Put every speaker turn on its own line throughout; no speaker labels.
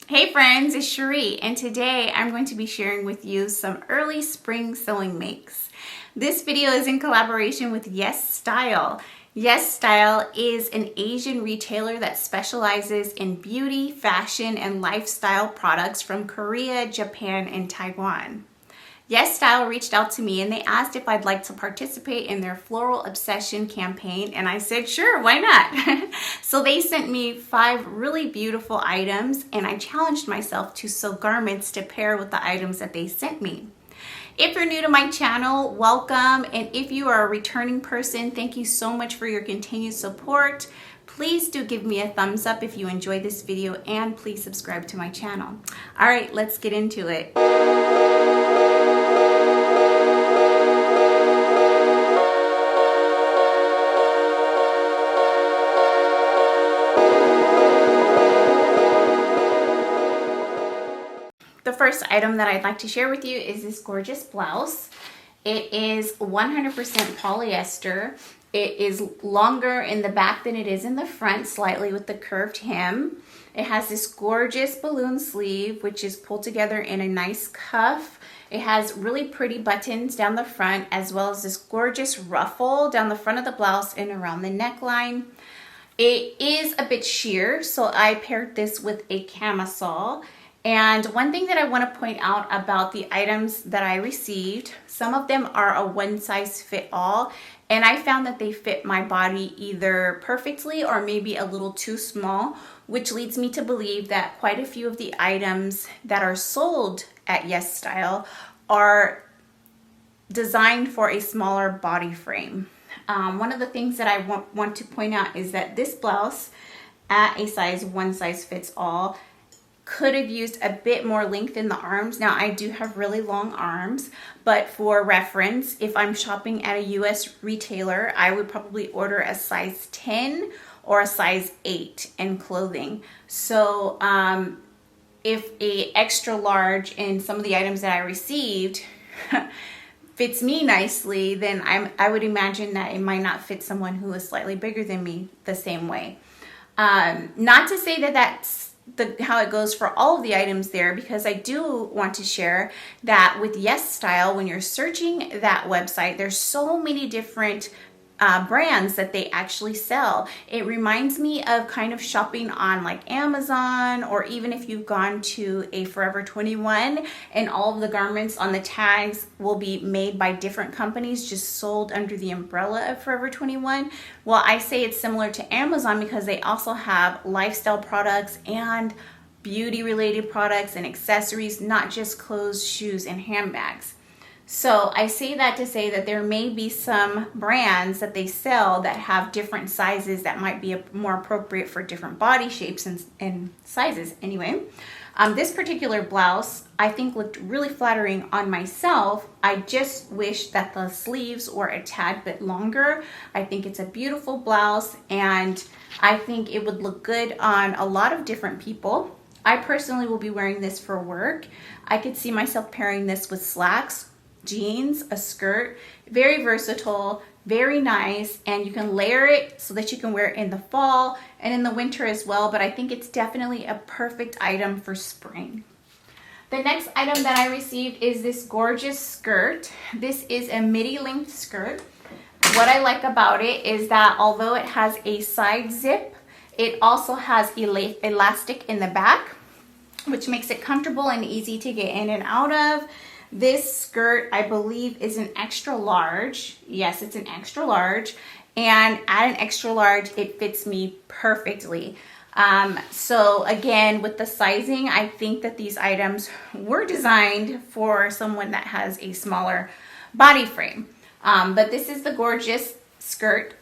Hey friends, it's Cherie, and today I'm going to be sharing with you some early spring sewing makes. This video is in collaboration with YesStyle. YesStyle is an Asian retailer that specializes in beauty, fashion, and lifestyle products from Korea, Japan, and Taiwan. YesStyle reached out to me and they asked if I'd like to participate in their Floral Obsession campaign, and I said, sure, why not? So they sent me 5 really beautiful items, and I challenged myself to sew garments to pair with the items that they sent me. If you're new to my channel, welcome, and if you are a returning person, thank you so much for your continued support. Please do give me a thumbs up if you enjoyed this video, and please subscribe to my channel. All right, let's get into it. The first item that I'd like to share with you is this gorgeous blouse. It is 100% polyester. It is longer in the back than it is in the front, slightly with the curved hem. It has this gorgeous balloon sleeve, which is pulled together in a nice cuff. It has really pretty buttons down the front, as well as this gorgeous ruffle down the front of the blouse and around the neckline. It is a bit sheer, so I paired this with a camisole. And one thing that I want to point out about the items that I received, some of them are a one-size-fit-all, and I found that they fit my body either perfectly or maybe a little too small, which leads me to believe that quite a few of the items that are sold at YesStyle are designed for a smaller body frame. One of the things that I want to point out is that this blouse at a size one-size-fits-all could have used a bit more length in the arms. Now I do have really long arms, but for reference, if I'm shopping at a US retailer, I would probably order a size 10 or a size 8 in clothing. So if a extra large in some of the items that I received fits me nicely, then I would imagine that it might not fit someone who is slightly bigger than me the same way. Not to say that that's how it goes for all of the items there, because I do want to share that with YesStyle, when you're searching that website, there's so many different brands that they actually sell. It reminds me of kind of shopping on like Amazon, or even if you've gone to a Forever 21 and all of the garments on the tags will be made by different companies just sold under the umbrella of Forever 21. Well, I say it's similar to Amazon because they also have lifestyle products and beauty related products and accessories, not just clothes, shoes, and handbags. So I say that to say that there may be some brands that they sell that have different sizes that might be more appropriate for different body shapes and sizes. Anyway, this particular blouse I think looked really flattering on myself. I just wish that the sleeves were a tad bit longer. I think it's a beautiful blouse, and I think it would look good on a lot of different people. I personally will be wearing this for work. I could see myself pairing this with slacks, jeans, a skirt. Very versatile, very nice, and you can layer it so that you can wear it in the fall and in the winter as well, but I think it's definitely a perfect item for spring. The next item that I received is this gorgeous skirt. This is a midi length skirt. What I like about it is that although it has a side zip, it also has elastic in the back, which makes it comfortable and easy to get in and out of. This skirt, I believe, is an extra large. Yes, it's an extra large. And at an extra large, it fits me perfectly. So again, with the sizing, I think that these items were designed for someone that has a smaller body frame. But this is the gorgeous skirt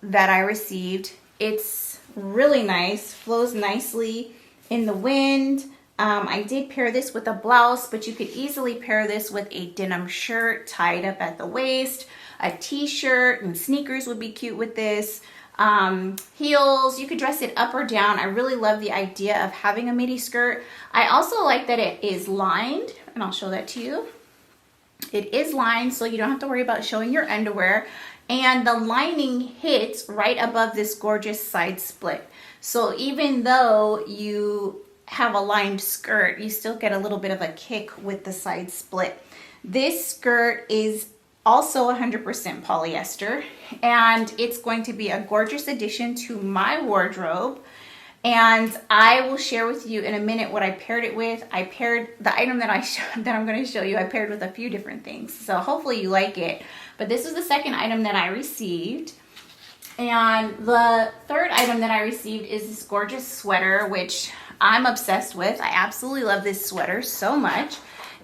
that I received. It's really nice, flows nicely in the wind. I did pair this with a blouse, but you could easily pair this with a denim shirt tied up at the waist. A t-shirt and sneakers would be cute with this. Heels, you could dress it up or down. I really love the idea of having a midi skirt. I also like that it is lined, and I'll show that to you. It is lined, so you don't have to worry about showing your underwear. And the lining hits right above this gorgeous side split. So even though you have a lined skirt, you still get a little bit of a kick with the side split. This skirt is also 100% polyester, and it's going to be a gorgeous addition to my wardrobe. And I will share with you in a minute what I paired it with. I paired the item that I'm going to show you. I paired with a few different things, so hopefully you like it. But this was the second item that I received. And the third item that I received is this gorgeous sweater, which I'm obsessed with. I absolutely love this sweater so much.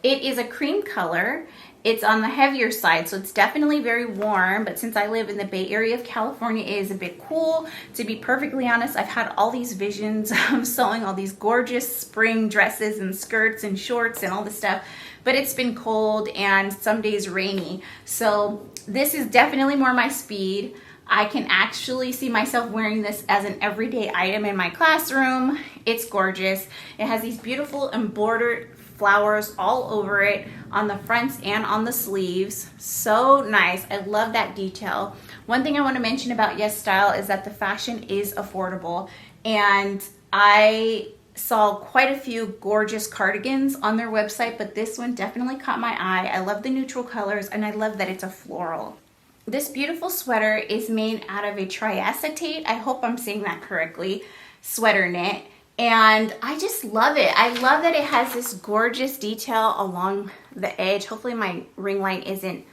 It is a cream color. It's on the heavier side, so it's definitely very warm, but since I live in the Bay Area of California, it is a bit cool. To be perfectly honest, I've had all these visions of sewing all these gorgeous spring dresses and skirts and shorts and all this stuff, but it's been cold and some days rainy. So this is definitely more my speed. I can actually see myself wearing this as an everyday item in my classroom. It's gorgeous. It has these beautiful embroidered flowers all over it on the fronts and on the sleeves. So nice. I love that detail. One thing I want to mention about YesStyle is that the fashion is affordable, and I saw quite a few gorgeous cardigans on their website, but this one definitely caught my eye. I love the neutral colors, and I love that it's a floral. This beautiful sweater is made out of a triacetate, I hope I'm saying that correctly, sweater knit. And I just love it. I love that it has this gorgeous detail along the edge. Hopefully my ring light isn't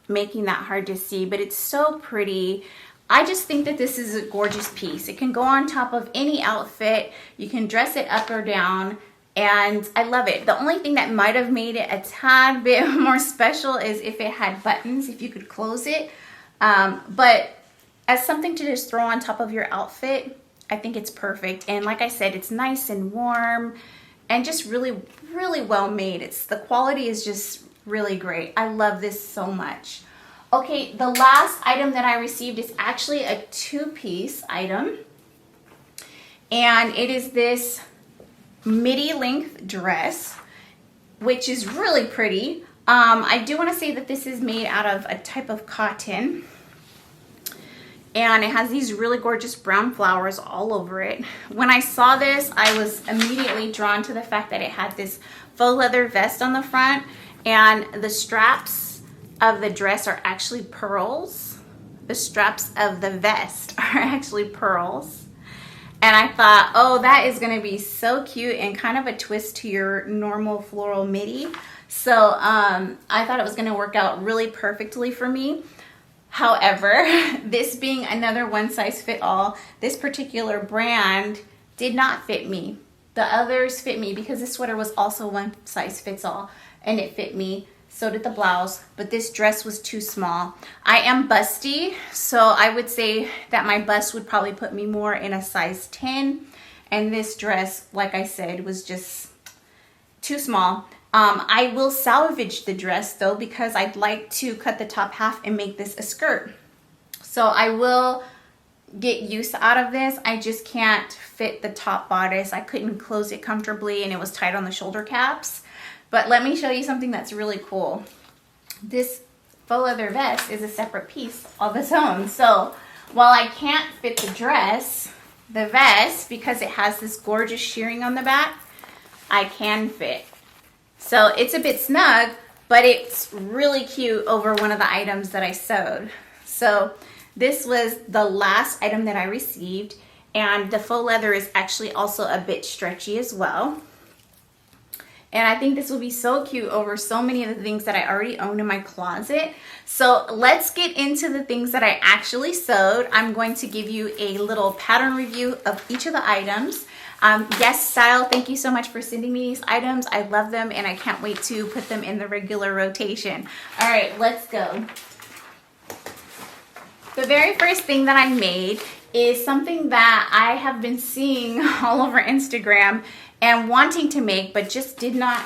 making that hard to see, but it's so pretty. I just think that this is a gorgeous piece. It can go on top of any outfit. You can dress it up or down, and I love it. The only thing that might have made it a tad bit more special is if it had buttons, if you could close it. But as something to just throw on top of your outfit, I think it's perfect. And like I said, it's nice and warm and just really, really well made. The quality is just really great. I love this so much. Okay, the last item that I received is actually a two-piece item. And it is this midi length dress, which is really pretty. I do want to say that this is made out of a type of cotton. And it has these really gorgeous brown flowers all over it. When I saw this, I was immediately drawn to the fact that it had this faux leather vest on the front, and the straps of the dress are actually pearls. The straps of the vest are actually pearls. And I thought, oh, that is going to be so cute and kind of a twist to your normal floral midi. So I thought it was going to work out really perfectly for me. However, this being another one-size-fit-all, this particular brand did not fit me. The others fit me because this sweater was also one-size-fits-all, and it fit me. So did the blouse, but this dress was too small. I am busty, so I would say that my bust would probably put me more in a size 10, and this dress, like I said, was just too small. I will salvage the dress though, because I'd like to cut the top half and make this a skirt. So I will get use out of this. I just can't fit the top bodice. I couldn't close it comfortably, and it was tight on the shoulder caps. But let me show you something that's really cool. This faux leather vest is a separate piece of its own. So while I can't fit the dress, the vest, because it has this gorgeous shearing on the back, I can fit. So it's a bit snug, but it's really cute over one of the items that I sewed. So this was the last item that I received, and the faux leather is actually also a bit stretchy as well. And I think this will be so cute over so many of the things that I already own in my closet. So let's get into the things that I actually sewed. I'm going to give you a little pattern review of each of the items. YesStyle, thank you so much for sending me these items. I love them, and I can't wait to put them in the regular rotation. All right, let's go. The very first thing that I made is something that I have been seeing all over Instagram and wanting to make, but just did not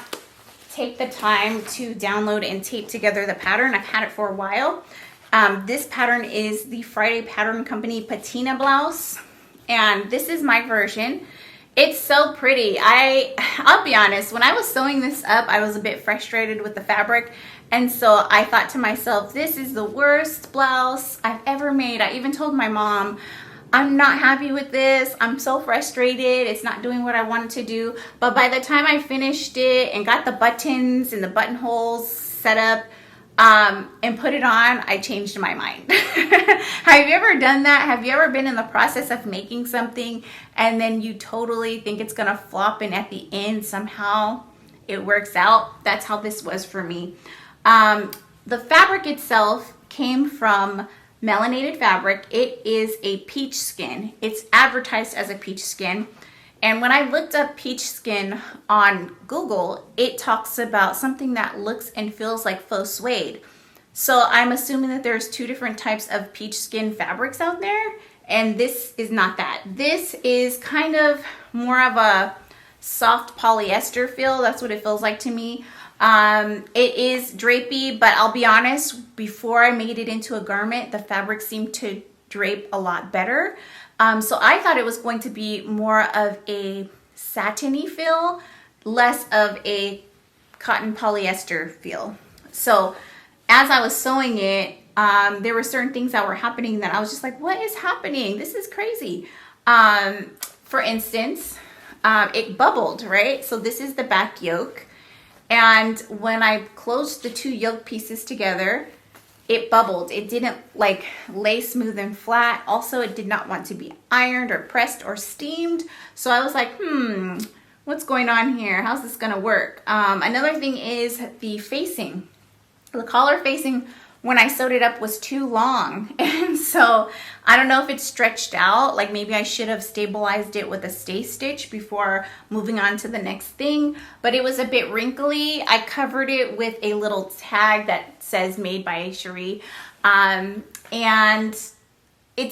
take the time to download and tape together the pattern. I've had it for a while. This pattern is the Friday Pattern Company Patina blouse, and this is my version. It's so pretty. I'll be honest, when I was sewing this up, I was a bit frustrated with the fabric, and so I thought to myself, this is the worst blouse I've ever made. I even told my mom, I'm not happy with this. I'm so frustrated. It's not doing what I wanted to do. But by the time I finished it and got the buttons and the buttonholes set up and put it on, I changed my mind. Have you ever done that? Have you ever been in the process of making something and then you totally think it's gonna flop and at the end somehow it works out? That's how this was for me. The fabric itself came from melanated fabric. It is a peach skin. It's advertised as a peach skin. And when I looked up peach skin on Google, it talks about something that looks and feels like faux suede. So I'm assuming that there's two different types of peach skin fabrics out there, and this is not that. This is kind of more of a soft polyester feel. That's what it feels like to me. It is drapey, but I'll be honest, before I made it into a garment, the fabric seemed to drape a lot better. So I thought it was going to be more of a satiny feel, less of a cotton polyester feel. So as I was sewing it, there were certain things that were happening that I was just like, what is happening? This is crazy. For instance, it bubbled, right? So this is the back yoke. And when I closed the two yoke pieces together, it bubbled. It didn't like lay smooth and flat. Also, it did not want to be ironed or pressed or steamed. So I was like, what's going on here? How's this gonna work? Another thing is the facing. The collar facing, when I sewed it up, was too long. And so I don't know if it's stretched out. Like maybe I should have stabilized it with a stay stitch before moving on to the next thing. But it was a bit wrinkly. I covered it with a little tag that says made by Cherie. And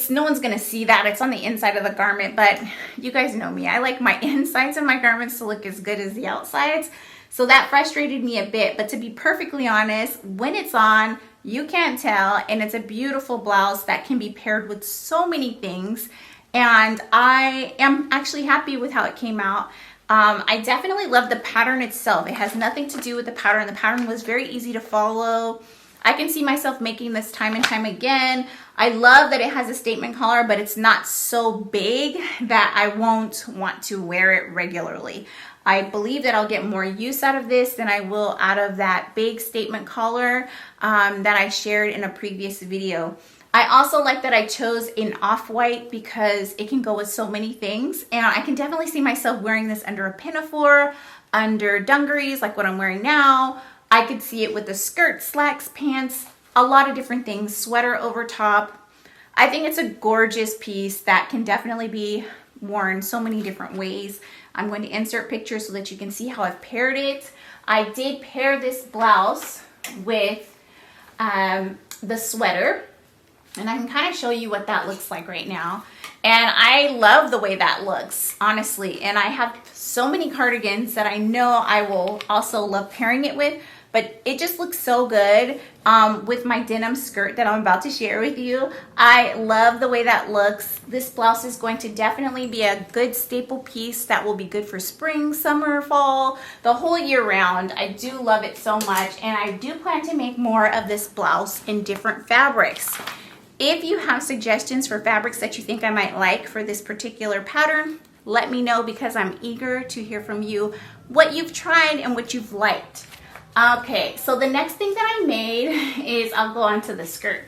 no one's gonna see that. It's on the inside of the garment, but you guys know me. I like my insides of my garments to look as good as the outsides. So that frustrated me a bit, but to be perfectly honest, when it's on, you can't tell, and it's a beautiful blouse that can be paired with so many things, and I am actually happy with how it came out. I definitely love the pattern itself. It has nothing to do with the pattern. The pattern was very easy to follow. I can see myself making this time and time again. I love that it has a statement collar, but it's not so big that I won't want to wear it regularly. I believe that I'll get more use out of this than I will out of that big statement collar that I shared in a previous video. I also like that I chose an off-white because it can go with so many things, and I can definitely see myself wearing this under a pinafore, under dungarees like what I'm wearing now. I could see it with a skirt, slacks, pants, a lot of different things, sweater over top. I think it's a gorgeous piece that can definitely be worn so many different ways. I'm going to insert pictures so that you can see how I've paired it. I did pair this blouse with the sweater, and I can kind of show you what that looks like right now. And I love the way that looks, honestly. And I have so many cardigans that I know I will also love pairing it with, but it just looks so good with my denim skirt that I'm about to share with you. I love the way that looks. This blouse is going to definitely be a good staple piece that will be good for spring, summer, fall, the whole year round. I do love it so much, and I do plan to make more of this blouse in different fabrics. If you have suggestions for fabrics that you think I might like for this particular pattern, let me know, because I'm eager to hear from you what you've tried and what you've liked. Okay, so the next thing that I made is, I'll go on to the skirt.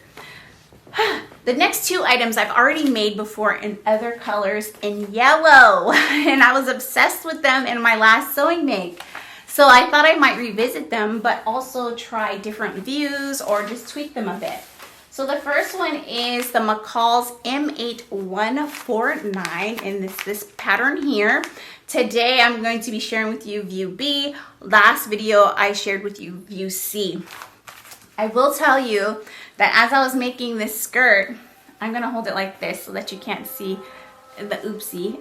The next two items I've already made before in other colors in yellow, and I was obsessed with them in my last sewing make. So I thought I might revisit them, but also try different views or just tweak them a bit. So the first one is the McCall's M8149 in this pattern here. Today I'm going to be sharing with you view B. Last video I shared with you view C. I will tell you that as I was making this skirt, I'm gonna hold it like this so that you can't see the oopsie.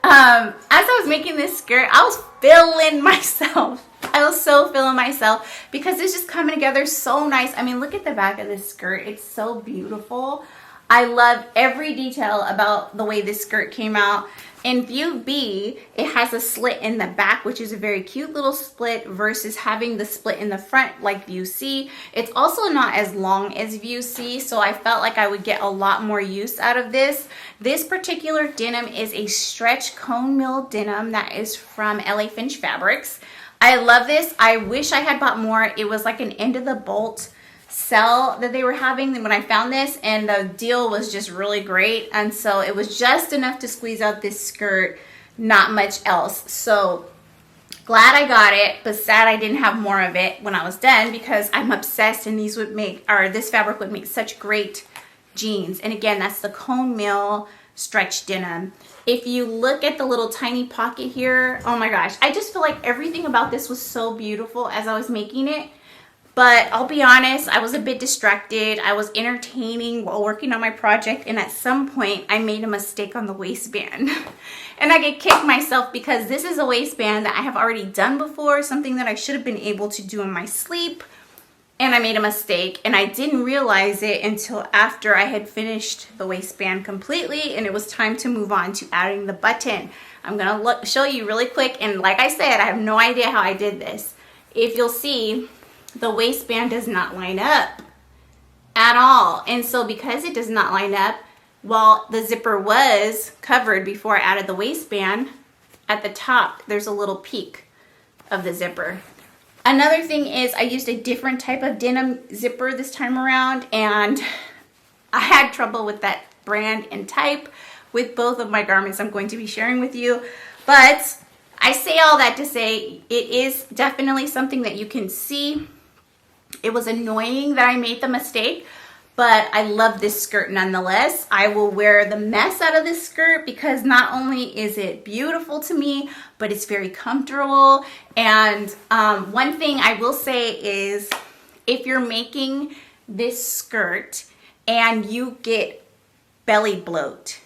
As I was making this skirt, I was feeling myself. I was so feeling myself because it's just coming together so nice. I mean, look at the back of this skirt. It's so beautiful. I love every detail about the way this skirt came out. In view B, it has a slit in the back, which is a very cute little split versus having the split in the front like view C. It's also not as long as view C, so I felt like I would get a lot more use out of this. This particular denim is a stretch cone mill denim that is from LA Finch Fabrics. I love this. I wish I had bought more. It was like an end of the bolt sell that they were having when I found this, and the deal was just really great, and so it was just enough to squeeze out this skirt, not much else. So glad I got it, but sad I didn't have more of it when I was done, because I'm obsessed, and these would make, or this fabric would make such great jeans. And again, that's the cone mill stretch denim. If you look at the little tiny pocket here, oh my gosh, I just feel like everything about this was so beautiful as I was making it. But I'll be honest, I was a bit distracted. I was entertaining while working on my project, and at some point I made a mistake on the waistband. And I get kicked myself because this is a waistband that I have already done before, something that I should have been able to do in my sleep, and I made a mistake, and I didn't realize it until after I had finished the waistband completely and it was time to move on to adding the button. I'm gonna show you really quick, and like I said, I have no idea how I did this. If you'll see, the waistband does not line up at all. And so because it does not line up, while the zipper was covered before I added the waistband, at the top there's a little peak of the zipper. Another thing is I used a different type of denim zipper this time around, and I had trouble with that brand and type with both of my garments I'm going to be sharing with you. But I say all that to say it is definitely something that you can see. It was annoying that I made the mistake, but I love this skirt nonetheless. I will wear the mess out of this skirt because not only is it beautiful to me, but it's very comfortable. And one thing I will say is, if you're making this skirt and you get belly bloat,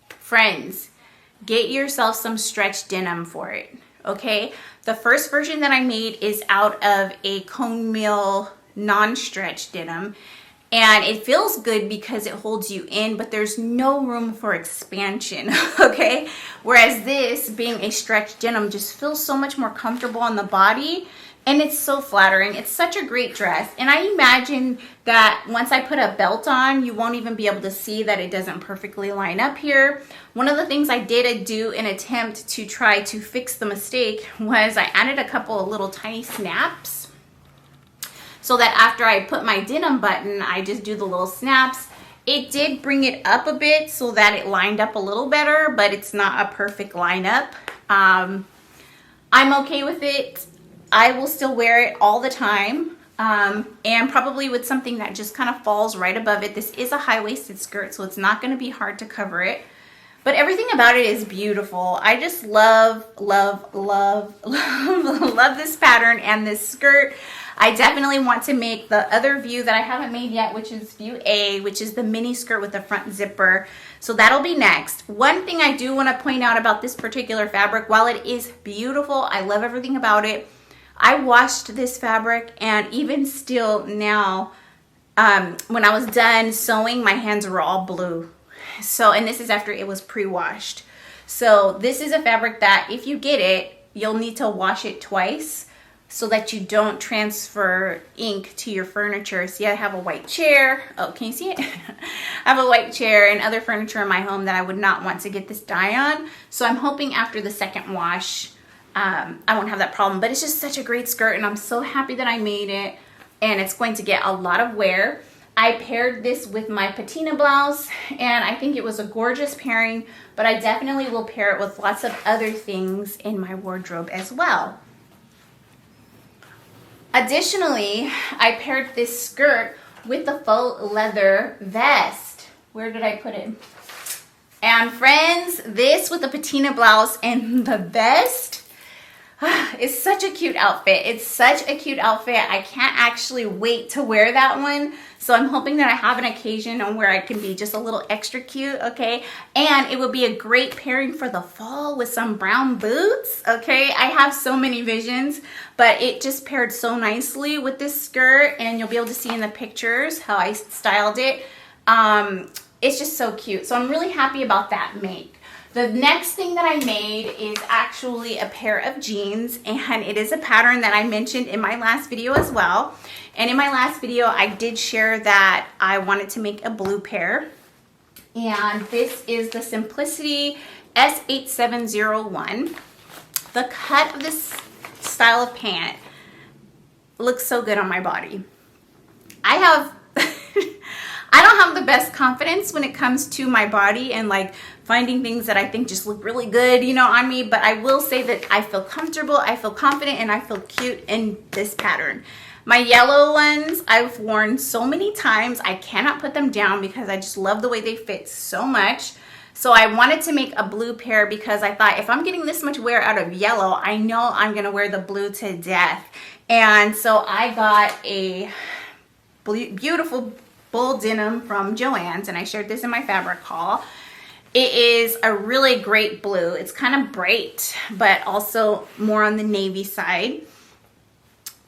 friends, get yourself some stretch denim for it. Okay, the first version that I made is out of a cone mill non-stretch denim, and it feels good because it holds you in, but there's no room for expansion. Okay, whereas this, being a stretch denim, just feels so much more comfortable on the body, and it's so flattering. It's such a great dress, and I imagine that once I put a belt on, you won't even be able to see that it doesn't perfectly line up here. One of the things I did do in an attempt to try to fix the mistake was I added a couple of little tiny snaps, so that after I put my denim button, I just do the little snaps. It did bring it up a bit so that it lined up a little better, but it's not a perfect lineup. I'm okay with it. I will still wear it all the time, and probably with something that just kind of falls right above it. This is a high-waisted skirt, so it's not going to be hard to cover it. But everything about it is beautiful. I just love, love, love, love, love this pattern and this skirt. I definitely want to make the other view that I haven't made yet, which is view A, which is the mini skirt with the front zipper. So that'll be next. One thing I do want to point out about this particular fabric, while it is beautiful, I love everything about it, I washed this fabric, and even still now, when I was done sewing, my hands were all blue. So, and this is after it was pre-washed. So this is a fabric that if you get it, you'll need to wash it twice so that you don't transfer ink to your furniture. See, I have a white chair. Oh, can you see it? I have a white chair and other furniture in my home that I would not want to get this dye on. So I'm hoping after the second wash, I won't have that problem. But it's just such a great skirt, and I'm so happy that I made it, and it's going to get a lot of wear. I paired this with my Patina blouse, and I think it was a gorgeous pairing, but I definitely will pair it with lots of other things in my wardrobe as well. Additionally, I paired this skirt with the faux leather vest. Where did I put it? And friends, this with the Patina blouse and the vest, it's such a cute outfit. It's such a cute outfit. I can't actually wait to wear that one. So I'm hoping that I have an occasion on where I can be just a little extra cute, okay? And it would be a great pairing for the fall with some brown boots, okay? I have so many visions, but it just paired so nicely with this skirt, and you'll be able to see in the pictures how I styled it. It's just so cute. So I'm really happy about that make. The next thing that I made is actually a pair of jeans, and it is a pattern that I mentioned in my last video as well. And in my last video, I did share that I wanted to make a blue pair. And this is the Simplicity S8701. The cut of this style of pant looks so good on my body. I don't have the best confidence when it comes to my body and like finding things that I think just look really good, you know, on me. But I will say that I feel comfortable, I feel confident, and I feel cute in this pattern. My yellow ones I've worn so many times. I cannot put them down because I just love the way they fit so much. So I wanted to make a blue pair because I thought if I'm getting this much wear out of yellow, I know I'm going to wear the blue to death. And so I got a beautiful bull denim from Joann's, and I shared this in my fabric haul. It is a really great blue. It's kind of bright, but also more on the navy side.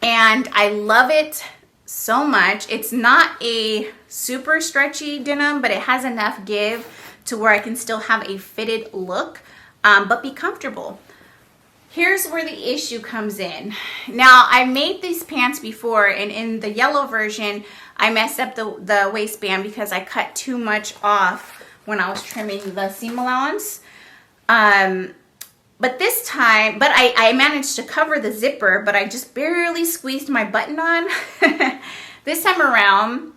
And I love it so much. It's not a super stretchy denim, but it has enough give to where I can still have a fitted look, but be comfortable. Here's where the issue comes in. Now, I made these pants before, and in the yellow version, I messed up the waistband because I cut too much off when I was trimming the seam allowance. But this time, I managed to cover the zipper, but I just barely squeezed my button on. This time around,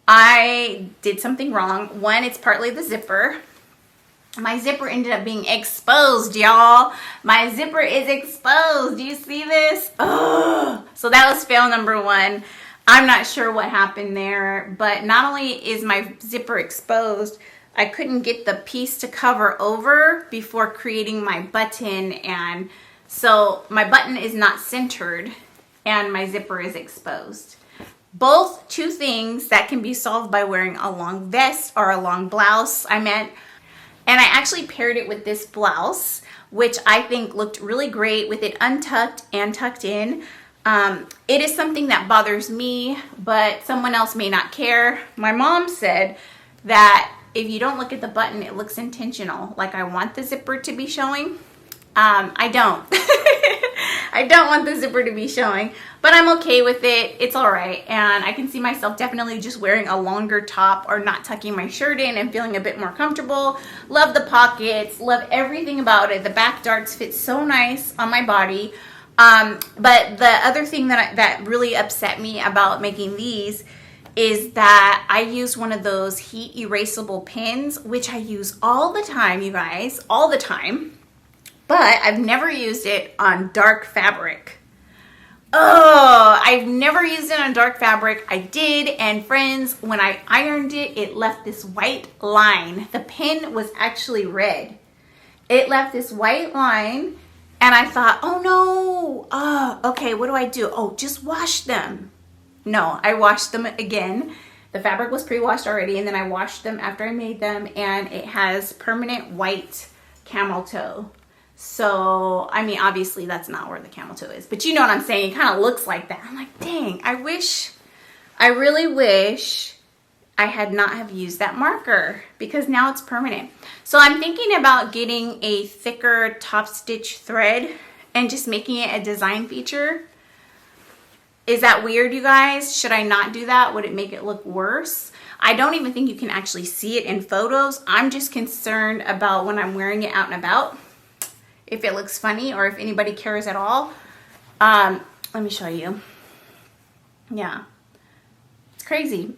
I did something wrong. One, it's partly the zipper. My zipper ended up being exposed, y'all. My zipper is exposed. Do you see this? Oh, so that was fail number one. I'm not sure what happened there, but not only is my zipper exposed, I couldn't get the piece to cover over before creating my button, and so my button is not centered and my zipper is exposed. Both two things that can be solved by wearing a long vest or a long blouse, and I actually paired it with this blouse, which I think looked really great with it untucked and tucked in. It is something that bothers me, but someone else may not care. My mom said that if you don't look at the button, it looks intentional. Like I want the zipper to be showing. I don't. I don't want the zipper to be showing, but I'm okay with it. It's all right. And I can see myself definitely just wearing a longer top or not tucking my shirt in and feeling a bit more comfortable. Love the pockets, love everything about it. The back darts fit so nice on my body. But the other thing that really upset me about making these is that I used one of those heat erasable pins, which I use all the time, you guys, all the time. But I've never used it on dark fabric. Oh, I've never used it on dark fabric. I did, and friends, when I ironed it, it left this white line. The pin was actually red. It left this white line, and I thought, oh no, okay, what do I do? Oh, just wash them. No, I washed them again. The fabric was pre-washed already, and then I washed them after I made them, and it has permanent white camel toe. So, I mean, obviously that's not where the camel toe is, but you know what I'm saying? It kind of looks like that. I'm like, dang, I really wish I had not have used that marker because now it's permanent. So I'm thinking about getting a thicker top stitch thread and just making it a design feature. Is that weird, you guys? Should I not do that? Would it make it look worse? I don't even think you can actually see it in photos. I'm just concerned about when I'm wearing it out and about, if it looks funny or if anybody cares at all. Let me show you. Yeah, it's crazy.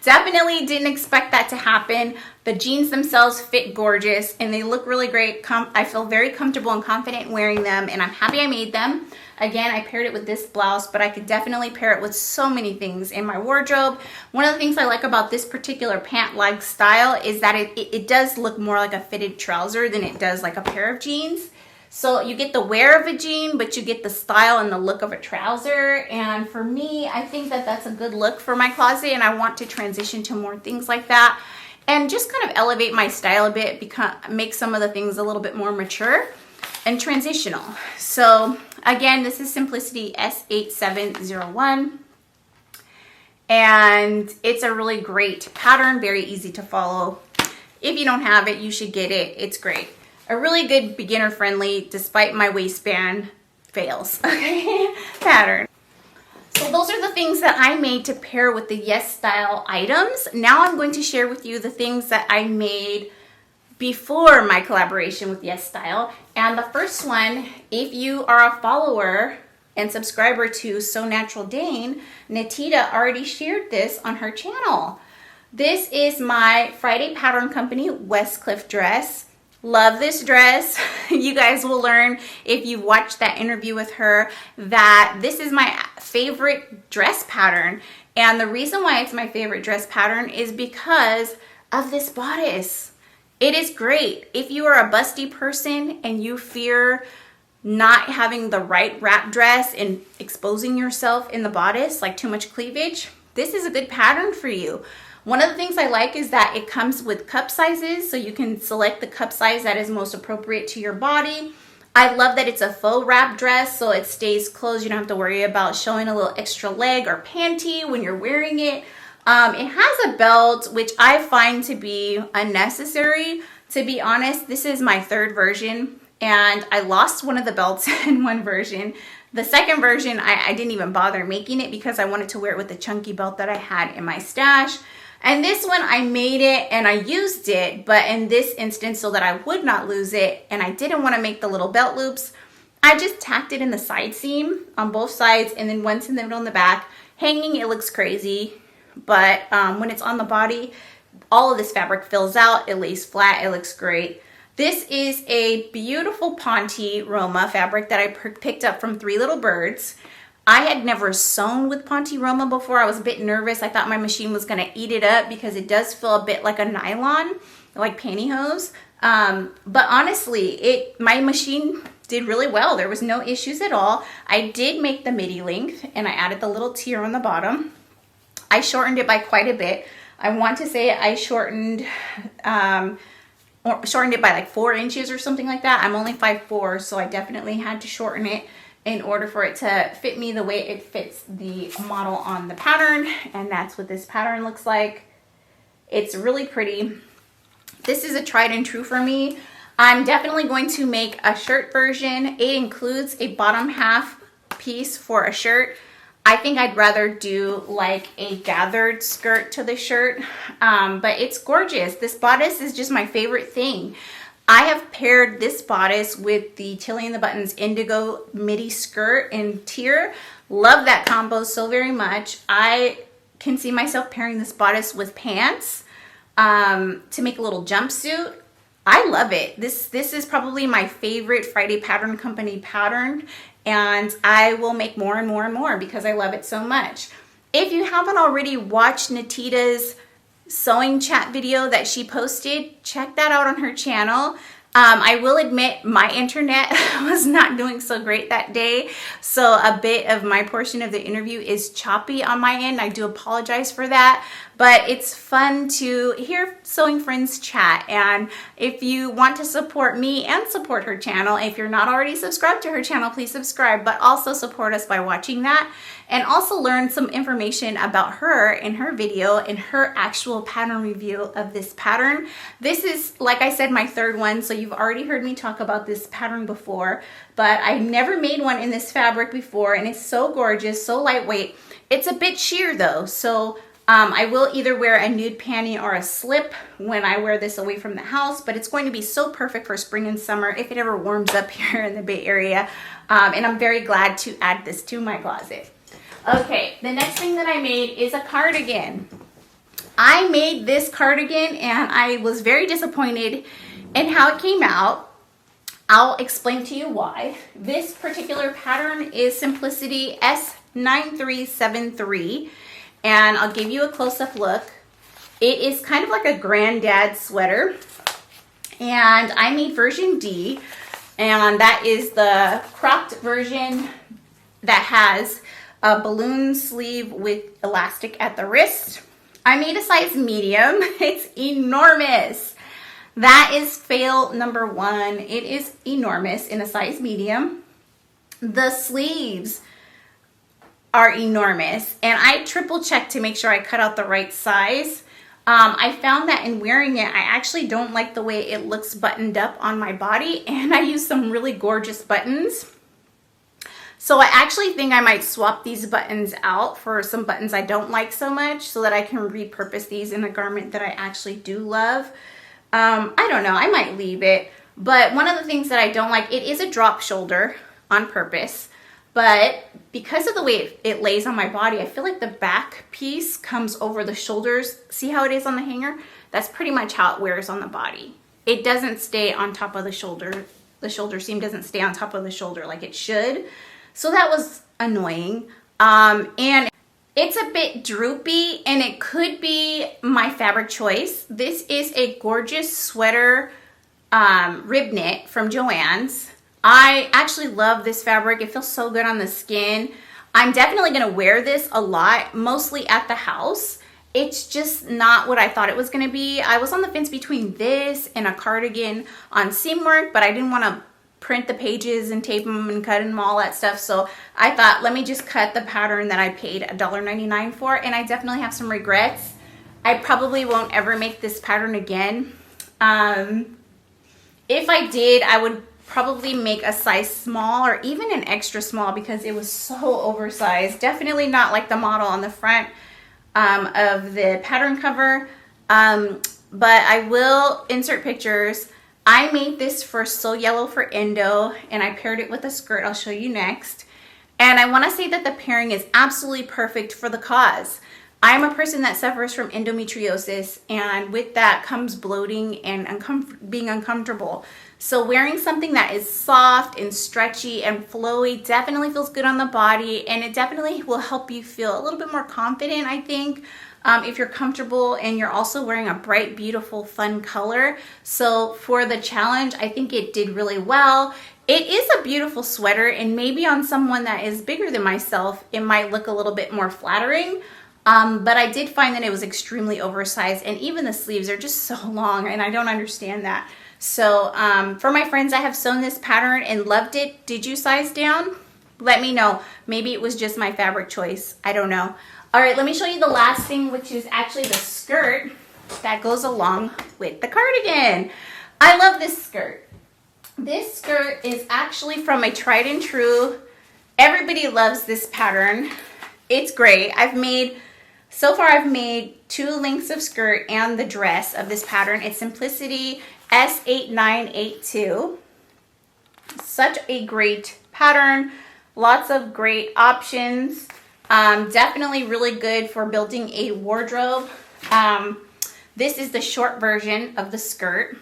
Definitely didn't expect that to happen. The jeans themselves fit gorgeous and they look really great. I feel very comfortable and confident wearing them, and I'm happy I made them. Again, I paired it with this blouse, but I could definitely pair it with so many things in my wardrobe. One of the things I like about this particular pant-like style is that it does look more like a fitted trouser than it does like a pair of jeans. So you get the wear of a jean, but you get the style and the look of a trouser. And for me, I think that that's a good look for my closet, and I want to transition to more things like that and just kind of elevate my style a bit, make some of the things a little bit more mature and transitional. So again, this is Simplicity S8701. And it's a really great pattern, very easy to follow. If you don't have it, you should get it. It's great. A really good beginner friendly, despite my waistband fails, pattern. So those are the things that I made to pair with the YesStyle items. Now I'm going to share with you the things that I made before my collaboration with YesStyle. And the first one, if you are a follower and subscriber to So Natural Dane, Natita already shared this on her channel. This is my Friday Pattern Company Westcliff dress. Love this dress. You guys will learn if you've watched that interview with her that this is my favorite dress pattern. And the reason why it's my favorite dress pattern is because of this bodice. It is great. If you are a busty person and you fear not having the right wrap dress and exposing yourself in the bodice, like too much cleavage, this is a good pattern for you. One of the things I like is that it comes with cup sizes, so you can select the cup size that is most appropriate to your body. I love that it's a faux wrap dress, so it stays closed. You don't have to worry about showing a little extra leg or panty when you're wearing it. It has a belt, which I find to be unnecessary. To be honest, this is my third version, and I lost one of the belts in one version. The second version, I didn't even bother making it because I wanted to wear it with the chunky belt that I had in my stash. And this one, I made it and I used it, but in this instance, so that I would not lose it, and I didn't want to make the little belt loops, I just tacked it in the side seam on both sides and then once in the middle and the back. Hanging, it looks crazy, but when it's on the body, all of this fabric fills out, it lays flat, it looks great. This is a beautiful Ponte Roma fabric that I picked up from Three Little Birds. I had never sewn with Ponte Roma before. I was a bit nervous. I thought my machine was gonna eat it up because it does feel a bit like a nylon, like pantyhose. But honestly, my machine did really well. There was no issues at all. I did make the midi length and I added the little tier on the bottom. I shortened it by quite a bit. I want to say I shortened it by like 4 inches or something like that. I'm only 5'4", so I definitely had to shorten it in order for it to fit me the way it fits the model on the pattern. And that's what this pattern looks like. It's really pretty. This is a tried and true for me. I'm definitely going to make a shirt version. It includes a bottom half piece for a shirt. I think I'd rather do like a gathered skirt to the shirt, but it's gorgeous. This bodice is just my favorite thing. I have paired this bodice with the Tilly and the Buttons Indigo midi skirt and tier. Love that combo so very much. I can see myself pairing this bodice with pants to make a little jumpsuit. I love it. This is probably my favorite Friday Pattern Company pattern, and I will make more and more and more because I love it so much. If you haven't already watched Natita's sewing chat video that she posted, check that out on her channel. I will admit my internet was not doing so great that day, so a bit of my portion of the interview is choppy on my end. I do apologize for that, but it's fun to hear sewing friends chat. And if you want to support me and support her channel, if you're not already subscribed to her channel, please subscribe, but also support us by watching that and also learn some information about her in her video and her actual pattern review of this pattern. This is, like I said, my third one, so you've already heard me talk about this pattern before, but I've never made one in this fabric before, and it's so gorgeous, so lightweight. It's a bit sheer though, so I will either wear a nude panty or a slip when I wear this away from the house, but it's going to be so perfect for spring and summer if it ever warms up here in the Bay Area, and I'm very glad to add this to my closet. Okay, the next thing that I made is a cardigan. I made this cardigan and I was very disappointed in how it came out. I'll explain to you why. This particular pattern is Simplicity S9373, and I'll give you a close-up look. It is kind of like a granddad sweater, and I made version D, and that is the cropped version that has a balloon sleeve with elastic at the wrist. I made a size medium. It's enormous. That is fail number one. It is enormous in a size medium. The sleeves are enormous, and I triple checked to make sure I cut out the right size. I found that in wearing it, I actually don't like the way it looks buttoned up on my body, and I use some really gorgeous buttons. So I actually think I might swap these buttons out for some buttons I don't like so much so that I can repurpose these in a garment that I actually do love. I don't know, I might leave it. But one of the things that I don't like, it is a drop shoulder on purpose. But because of the way it lays on my body, I feel like the back piece comes over the shoulders. See how it is on the hanger? That's pretty much how it wears on the body. It doesn't stay on top of the shoulder. The shoulder seam doesn't stay on top of the shoulder like it should. So that was annoying. And it's a bit droopy, and it could be my fabric choice. This is a gorgeous sweater rib knit from Joann's. I actually love this fabric. It feels so good on the skin. I'm definitely going to wear this a lot, mostly at the house. It's just not what I thought it was going to be. I was on the fence between this and a cardigan on seam work, but I didn't want to print the pages and tape them and cut them, all that stuff. So I thought, let me just cut the pattern that I paid $1.99 for, and I definitely have some regrets. I probably won't ever make this pattern again. If I did, I would probably make a size small or even an extra small because it was so oversized. Definitely not like the model on the front of the pattern cover. But I will insert pictures. I made this for So Yellow for Endo, and I paired it with a skirt I'll show you next. And I want to say that the pairing is absolutely perfect for the cause. I'm a person that suffers from endometriosis, and with that comes bloating and being uncomfortable. So wearing something that is soft and stretchy and flowy definitely feels good on the body, and it definitely will help you feel a little bit more confident, I think. If you're comfortable and you're also wearing a bright, beautiful, fun color. So for the challenge, I think it did really well. It is a beautiful sweater, and maybe on someone that is bigger than myself, it might look a little bit more flattering. But I did find that it was extremely oversized, and even the sleeves are just so long, and I don't understand that. So for my friends that have sewn this pattern and loved it, did you size down? Let me know. Maybe it was just my fabric choice. I don't know. All right, let me show you the last thing, which is actually the skirt that goes along with the cardigan. I love this skirt. This skirt is actually from a tried and true. Everybody loves this pattern. It's great. So far I've made 2 lengths of skirt and the dress of this pattern. It's Simplicity S8982. Such a great pattern. Lots of great options. Definitely really good for building a wardrobe. This is the short version of the skirt,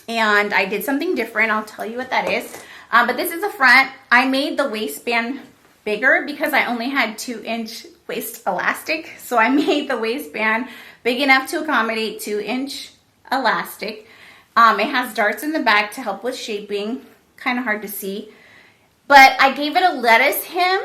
and I did something different. I'll tell you what that is. But this is the front. I made the waistband bigger because I only had 2-inch waist elastic, so I made the waistband big enough to accommodate 2-inch elastic. It has darts in the back to help with shaping. Kind of hard to see, but I gave it a lettuce hem,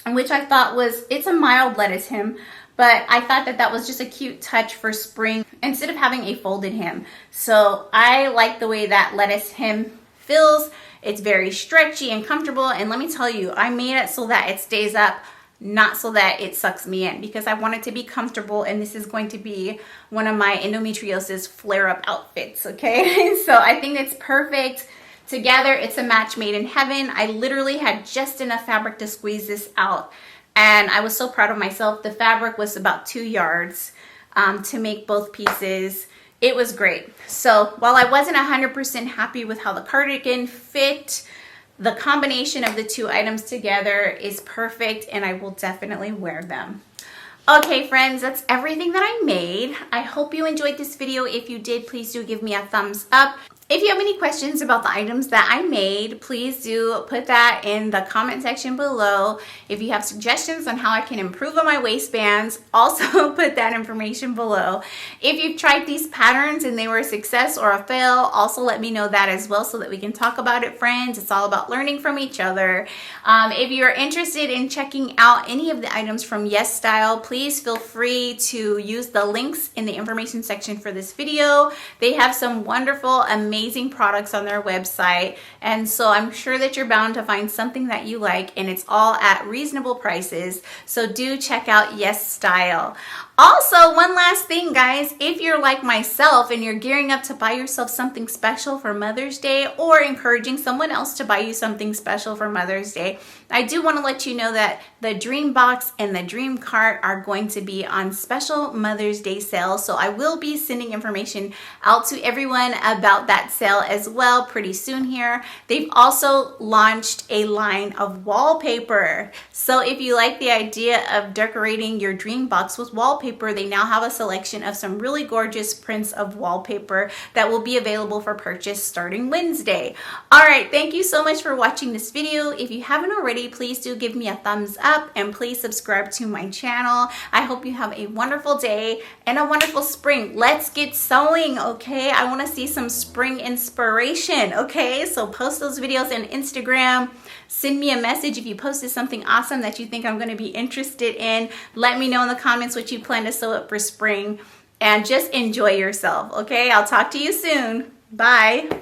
which I thought it's a mild lettuce hem, but I thought that was just a cute touch for spring instead of having a folded hem. So I like the way that lettuce hem feels. It's very stretchy and comfortable, and let me tell you, I made it so that it stays up, not so that it sucks me in, because I want it to be comfortable, and this is going to be one of my endometriosis flare-up outfits, okay? So I think it's perfect. Together, it's a match made in heaven. I literally had just enough fabric to squeeze this out, and I was so proud of myself. The fabric was about 2 yards to make both pieces. It was great. So while I wasn't 100% happy with how the cardigan fit, the combination of the 2 items together is perfect, and I will definitely wear them. Okay, friends, that's everything that I made. I hope you enjoyed this video. If you did, please do give me a thumbs up. If you have any questions about the items that I made, please do put that in the comment section below. If you have suggestions on how I can improve on my waistbands, also put that information below. If you've tried these patterns and they were a success or a fail, also let me know that as well so that we can talk about it, friends. It's all about learning from each other. If you're interested in checking out any of the items from YesStyle, please feel free to use the links in the information section for this video. They have some wonderful, amazing amazing products on their website. And so I'm sure that you're bound to find something that you like, and it's all at reasonable prices. So do check out YesStyle. Also, one last thing, guys, if you're like myself and you're gearing up to buy yourself something special for Mother's Day, or encouraging someone else to buy you something special for Mother's Day, I do want to let you know that the Dream Box and the Dream Cart are going to be on special Mother's Day sale. So I will be sending information out to everyone about that sale as well pretty soon here. They've also launched a line of wallpaper. So if you like the idea of decorating your Dream Box with wallpaper, they now have a selection of some really gorgeous prints of wallpaper that will be available for purchase starting Wednesday. All right, thank you so much for watching this video. If you haven't already, please do give me a thumbs up and please subscribe to my channel. I hope you have a wonderful day and a wonderful spring. Let's get sewing, okay? I want to see some spring inspiration, okay? So post those videos on Instagram. Send me a message if you posted something awesome that you think I'm going to be interested in. Let me know in the comments what you plan to sew up for spring, and just enjoy yourself, okay? I'll talk to you soon. Bye.